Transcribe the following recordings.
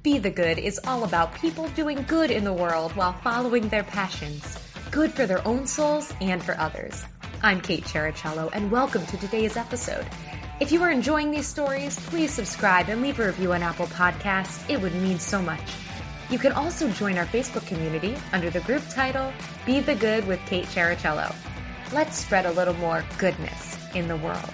Be the Good is all about people doing good in the world while following their passions. Good for their own souls and for others. I'm Kate Chericello, and welcome to today's episode. If you are enjoying these stories, please subscribe and leave a review on Apple Podcasts. It would mean so much. You can also join our Facebook community under the group title, Be the Good with Kate Chericello. Let's spread a little more goodness in the world.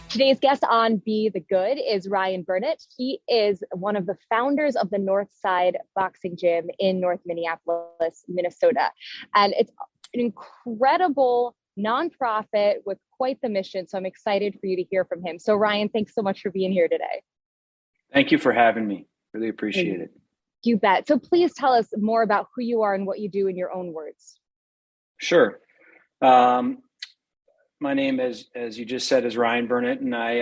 Today's guest on Be the Good is Ryan Burnet. He is one of the founders of the Northside Boxing Gym in North Minneapolis, Minnesota. And it's an incredible nonprofit with quite the mission. So I'm excited for you to hear from him. So Ryan, thanks so much for being here today. Thank you for having me. Really appreciate it. You bet. So please tell us more about who you are and what you do in your own words. Sure. My name, as you just said, is Ryan Burnet, and I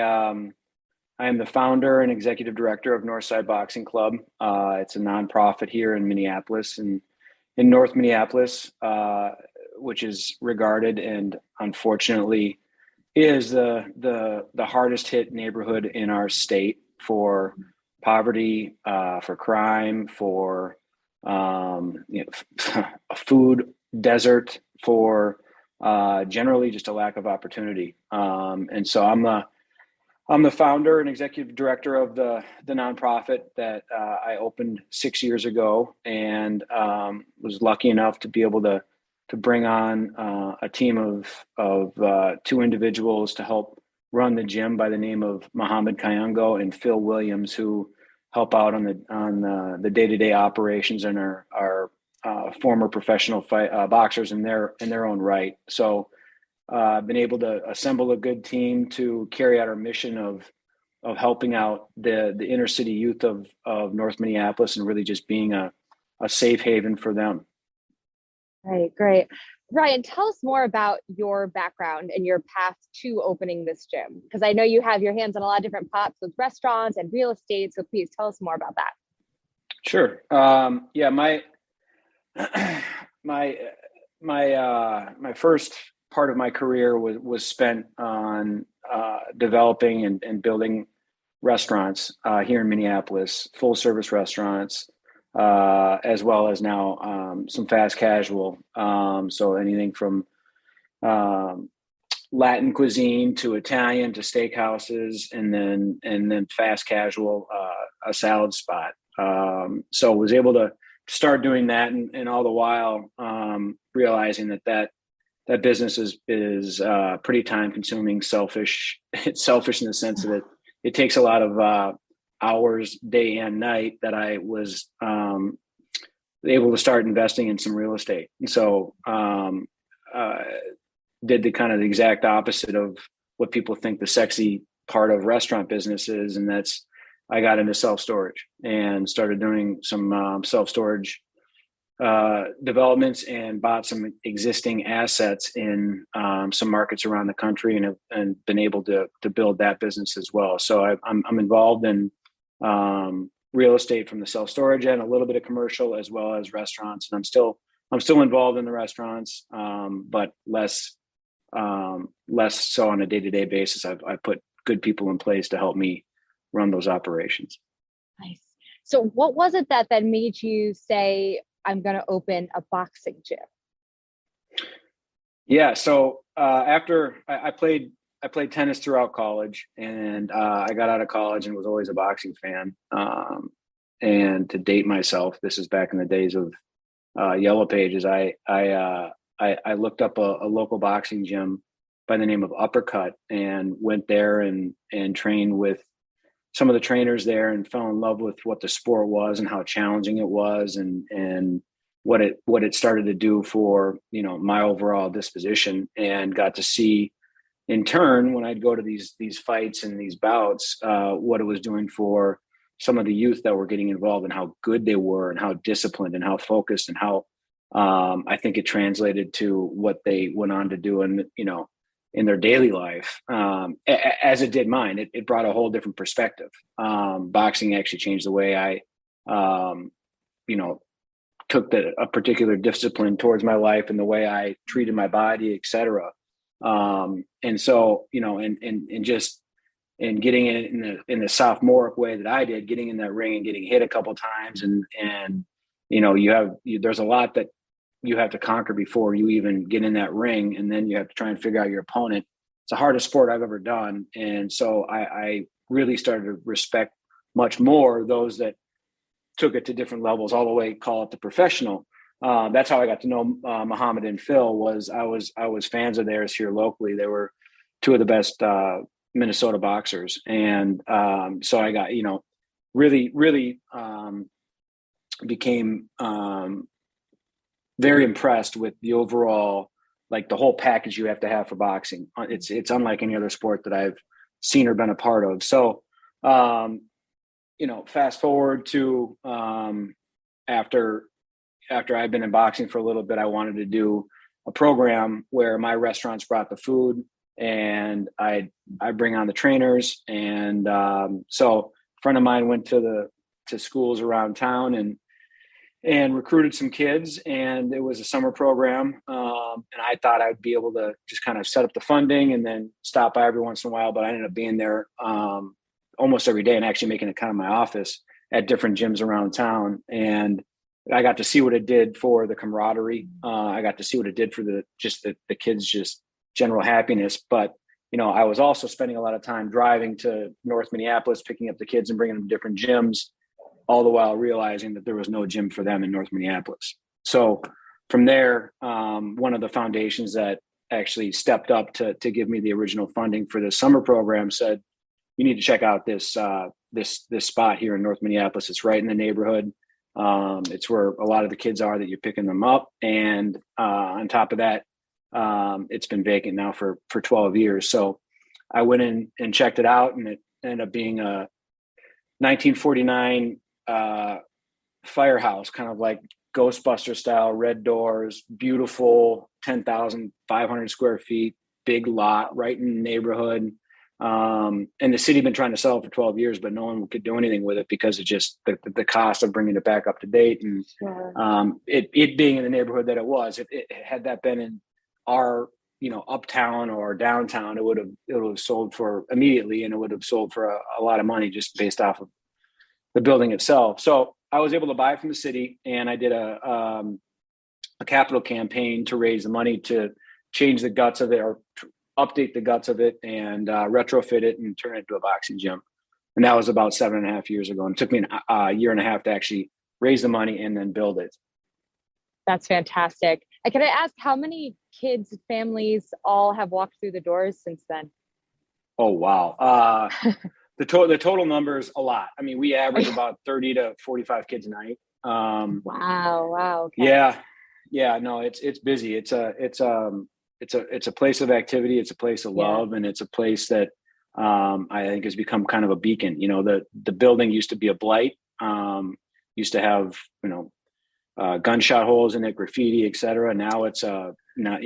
am the founder and executive director of Northside Boxing Club. It's a nonprofit here in Minneapolis, and in North Minneapolis, which is regarded and unfortunately is the hardest hit neighborhood in our state for poverty, for crime, for a food desert, for generally just a lack of opportunity. And so I'm the founder and executive director of the nonprofit that I opened 6 years ago, and was lucky enough to be able to bring on a team of two individuals to help run the gym by the name of Mohammed Kayongo and Phil Williams, who help out on the day-to-day operations and our former professional boxers in their own right. So I've been able to assemble a good team to carry out our mission of helping out the inner city youth of North Minneapolis and really just being a safe haven for them. Right, great. Ryan, tell us more about your background and your path to opening this gym, because I know you have your hands on a lot of different pots with restaurants and real estate. So please tell us more about that. Sure. Yeah, my first part of my career was spent on developing and building restaurants here in Minneapolis, full service restaurants, as well as now some fast casual. So anything from Latin cuisine to Italian to steakhouses, and then fast casual, a salad spot. So was able to start doing that, and all the while realizing that business is pretty time consuming, selfish. It's selfish in the sense that it takes a lot of hours day and night, that I was able to start investing in some real estate. And so did the exact opposite of what people think the sexy part of restaurant business is, and that's I got into self-storage and started doing some self-storage developments, and bought some existing assets in some markets around the country, and been able to build that business as well. So I'm involved in real estate from the self-storage end, a little bit of commercial as well as restaurants, and I'm still involved in the restaurants, but less so on a day-to-day basis. I put good people in place to help me run those operations. Nice. So what was it that made you say, I'm going to open a boxing gym? Yeah. So after I played tennis throughout college, and I got out of college and was always a boxing fan. And to date myself, this is back in the days of Yellow Pages. I looked up a local boxing gym by the name of Uppercut, and went there and trained with some of the trainers there, and fell in love with what the sport was and how challenging it was, and what it started to do for, my overall disposition, and got to see in turn, when I'd go to these fights and these bouts, what it was doing for some of the youth that were getting involved, and how good they were, and how disciplined and how focused, and how I think it translated to what they went on to do in their daily life, as it did mine. It brought a whole different perspective. Boxing actually changed the way I, took a particular discipline towards my life, and the way I treated my body, et cetera. And so, and just and getting it in the sophomoric way that I did, getting in that ring and getting hit a couple times, and there's a lot that you have to conquer before you even get in that ring, and then you have to try and figure out your opponent. It's the hardest sport I've ever done, and so I really started to respect much more those that took it to different levels, all the way, call it the professional. That's how I got to know Muhammad and Phil. I was fans of theirs here locally. They were two of the best Minnesota boxers, and so I got really became very impressed with the overall, like the whole package you have to have for boxing. It's unlike any other sport that I've seen or been a part of. So fast forward to after I've been in boxing for a little bit, I wanted to do a program where my restaurants brought the food and I bring on the trainers. And so a friend of mine went to schools around town and recruited some kids, and it was a summer program. And I thought I'd be able to just kind of set up the funding and then stop by every once in a while, but I ended up being there almost every day and actually making it kind of my office at different gyms around town. And I got to see what it did for the camaraderie. I got to see what it did for the kids, just general happiness. But, I was also spending a lot of time driving to North Minneapolis, picking up the kids and bringing them to different gyms, all the while realizing that there was no gym for them in North Minneapolis. So from there, one of the foundations that actually stepped up to give me the original funding for the summer program said, you need to check out this spot here in North Minneapolis. It's right in the neighborhood. It's where a lot of the kids are that you're picking them up. And on top of that, it's been vacant now for 12 years. So I went in and checked it out, and it ended up being a 1949 firehouse, kind of like Ghostbuster style, red doors, beautiful, 10,500 square feet, big lot right in the neighborhood. And the city had been trying to sell it for 12 years, but no one could do anything with it because of just the cost of bringing it back up to date. And it being in the neighborhood that it was, it had that been in our, uptown or downtown, it would have sold for immediately, and it would have sold for a lot of money just based off of the building itself. So I was able to buy it from the city, and I did a capital campaign to raise the money to change the guts of it, or update the guts of it, and retrofit it and turn it into a boxing gym. And that was about 7.5 years ago. And it took me a year and a half to actually raise the money and then build it. That's fantastic. Can I ask how many kids, families all have walked through the doors since then? Oh, wow. The total number is a lot. I mean, we average about 30 to 45 kids a night. Wow. Okay. Yeah. No, it's busy. It's a place of activity. It's a place of love, and it's a place that I think has become kind of a beacon. The building used to be a blight. Used to have gunshot holes in it, graffiti, et cetera. Now it's now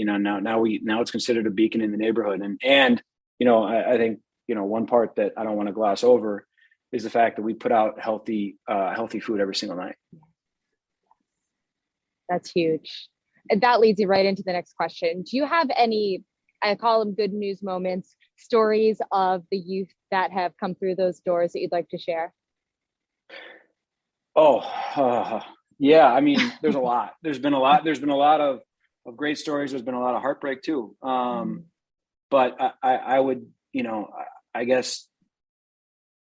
it's considered a beacon in the neighborhood. And I think one part that I don't want to gloss over is the fact that we put out healthy food every single night. That's huge. And that leads you right into the next question. Do you have any, I call them good news moments, stories of the youth that have come through those doors that you'd like to share? Yeah. I mean, there's a lot. There's been a lot of great stories. There's been a lot of heartbreak too. But I would, I guess,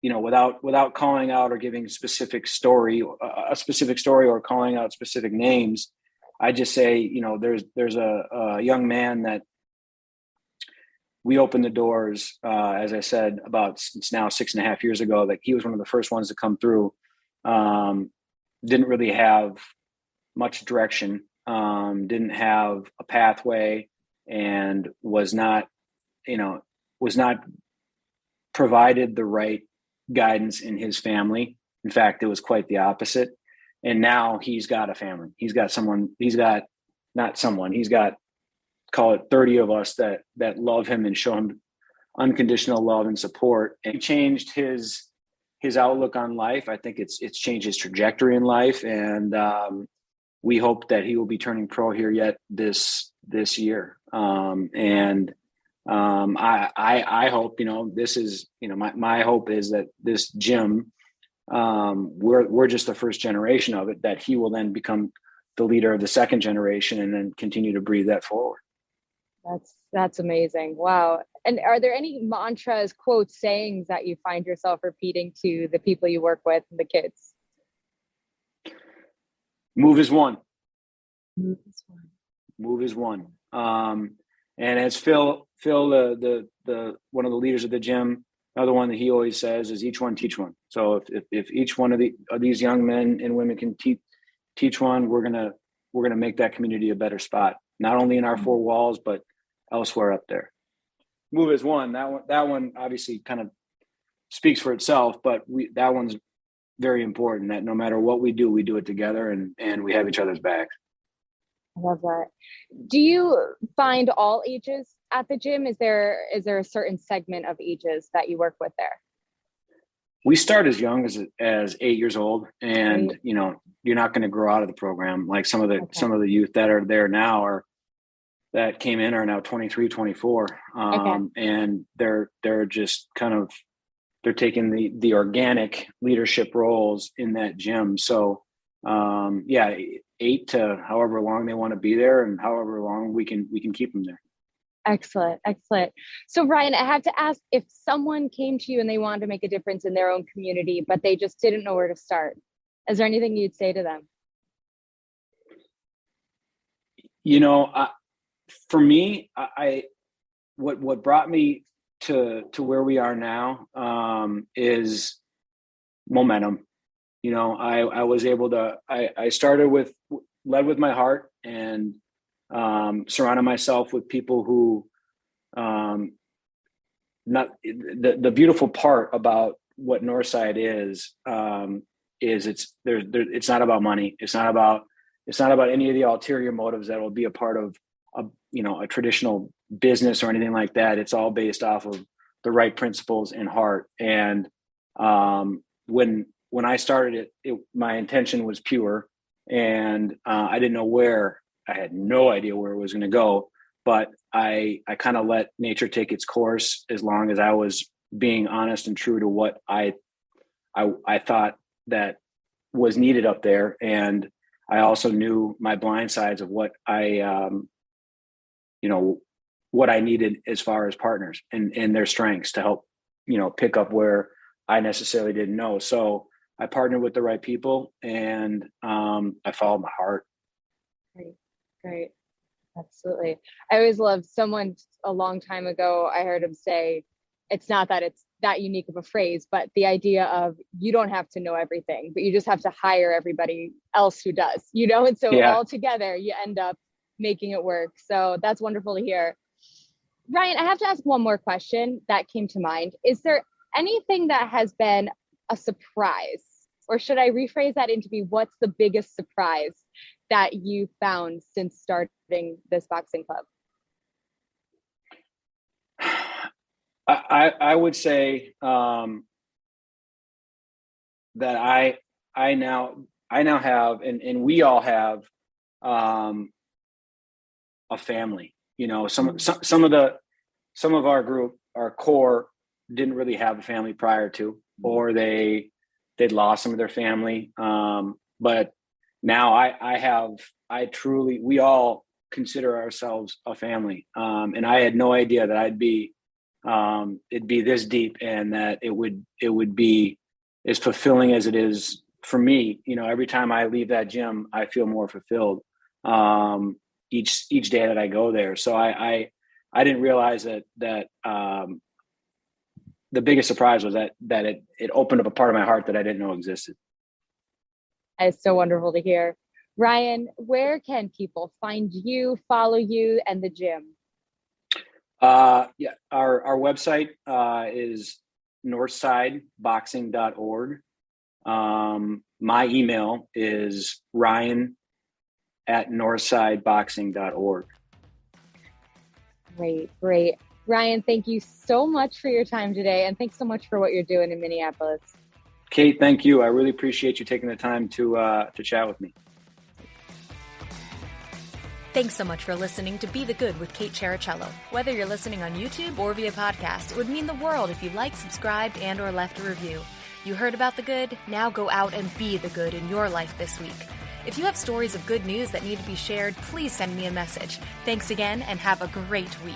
without calling out or giving a specific story or calling out specific names, I just say, there's a young man that we opened the doors, as I said, it's now 6.5 years ago, that he was one of the first ones to come through. Didn't really have much direction, didn't have a pathway, and was not provided the right guidance in his family. In fact, it was quite the opposite. And now he's got a family. He's got call it 30 of us that love him and show him unconditional love and support. And he changed his outlook on life. I think it's changed his trajectory in life. And we hope that he will be turning pro here yet this year. And I hope, this is, my hope is that this gym, we're just the first generation of it, that he will then become the leader of the second generation and then continue to breathe that forward. That's amazing. Wow. And are there any mantras, quotes, sayings that you find yourself repeating to the people you work with and the kids? Move is one. Move is one. Move is one. And as Phil, the one of the leaders of the gym, another one that he always says is each one teach one. So if each one of these young men and women can teach one, we're gonna make that community a better spot, not only in our four walls, but elsewhere up there. Move is one. That one obviously kind of speaks for itself, but that one's very important, that no matter what we do it together and we have each other's backs. I love that. Do you find all ages at the gym? Is there a certain segment of ages that you work with there? We start as young as 8 years old, and right. You're not going to grow out of the program. Like some of the youth that are there now that came in are now 23, 24. And they're just kind of, they're taking the organic leadership roles in that gym. So 8 to however long they want to be there, and however long we can keep them there. Excellent. So Ryan, I have to ask, if someone came to you and they wanted to make a difference in their own community, but they just didn't know where to start, is there anything you'd say to them? For me, what brought me to where we are now is momentum. I was able to, I started led with my heart, and surrounded myself with people who, not the beautiful part about what Northside is it's not about money. It's not about any of the ulterior motives that will be a part of a traditional business or anything like that. It's all based off of the right principles and heart. And when I started it, my intention was pure, and I didn't know where. I had no idea where it was going to go, but I kind of let nature take its course, as long as I was being honest and true to what I thought that was needed up there. And I also knew my blind sides of what what I needed as far as partners and their strengths to help, pick up where I necessarily didn't know. So I partnered with the right people, and I followed my heart. Great. Absolutely. I always loved someone a long time ago, I heard him say, it's not that it's that unique of a phrase, but the idea of you don't have to know everything, but you just have to hire everybody else who does, and so all together you end up making it work. So that's wonderful to hear. Ryan, I have to ask one more question that came to mind. Is there anything that has been a surprise, or should I rephrase that into what's the biggest surprise that you found since starting this boxing club? I would say that I now have, and we all have a family. Some of our group, our core, didn't really have a family prior to, or they'd lost some of their family. But now we all consider ourselves a family. And I had no idea that it'd be this deep, and that it would be as fulfilling as it is for me. Every time I leave that gym, I feel more fulfilled each day that I go there. So I didn't realize that the biggest surprise was that it opened up a part of my heart that I didn't know existed. It's so wonderful to hear. Ryan, where can people find you, follow you, and the gym? Our website is northsideboxing.org. My email is ryan@northsideboxing.org. Great. Ryan, thank you so much for your time today, and thanks so much for what you're doing in Minneapolis. Kate, thank you. I really appreciate you taking the time to chat with me. Thanks so much for listening to Be the Good with Kate Chericello. Whether you're listening on YouTube or via podcast, it would mean the world if you liked, subscribed, and or left a review. You heard about the good? Now go out and be the good in your life this week. If you have stories of good news that need to be shared, please send me a message. Thanks again, and have a great week.